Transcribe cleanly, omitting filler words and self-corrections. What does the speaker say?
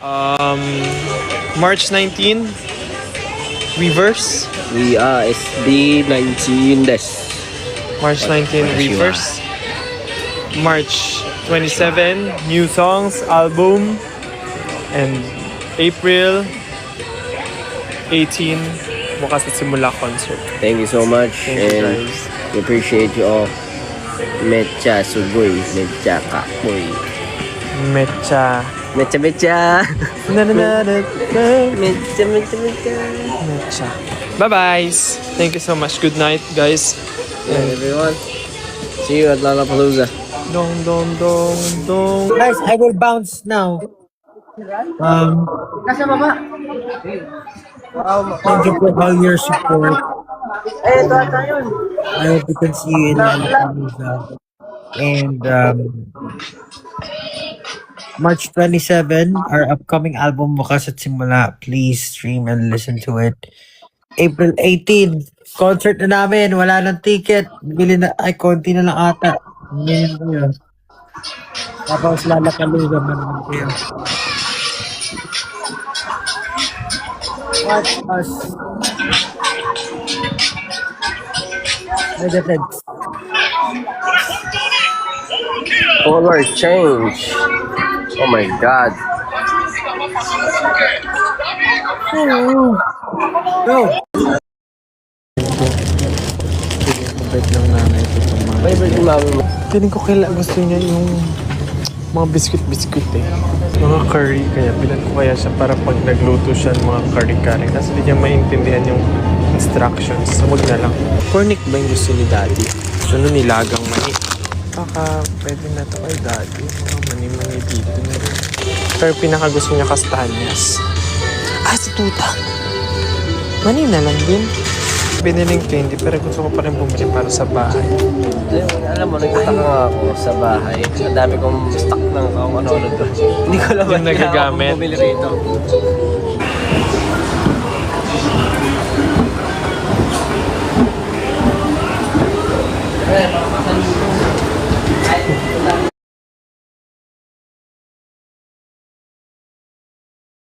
Um, March 19, Reverse. We are SB19 des. March 19, Reverse. March 27, new songs, album. And April 18, Bukas at Simula concert. Thank you so much. Thank you, And guys. we appreciate you all. Mecha sugoy. Mecha kapoy. Mecha. Mecha mecha. Na na na na na. Mecha mecha mecha. Mecha. Bye-bye. Thank you so much. Good night, guys. Yeah, everyone. See you at Lollapalooza. Dong, dong, dong, dong. Guys, I will bounce now. Thank you for all your support. I hope we can see you in Lollapalooza. And March 27, our upcoming album Bukas at Simula. Please stream and listen to it. April 18, concert na namin. Wala nang ticket. Bili na, ay, konti na lang ata. Ngayon ko yun. Tapos Lollapalooza man naman ko yun. Watch us. Mega Teds. Color change. Oh my God. Go! Mabait lang nanay ko itong mga... Favorite yung mami mo? Feeling ko gusto niya yung mga biscuit eh. Mga curry, kaya bilan ko kaya siya para pag nagluto siya ng mga curry-curry. Tapos hindi niya maintindihan yung instructions. So, wag na lang. Cornic ba yung gusto ni Daddy? Gusto nun nilagang mani. Baka pwede na to kay Daddy. Mga mani-mani dito na rin. Pero pinaka gusto niya kastanyas. Si Tuta. Mani na lang din. Biniling candy pero gusto ko pa rin bumili para sa bahay. Alam mo, nagtataka nga ako sa bahay. Ang dami kong stock ng kung ano-ano doon. Hindi ko alam Yung nagagamit. bumili rito.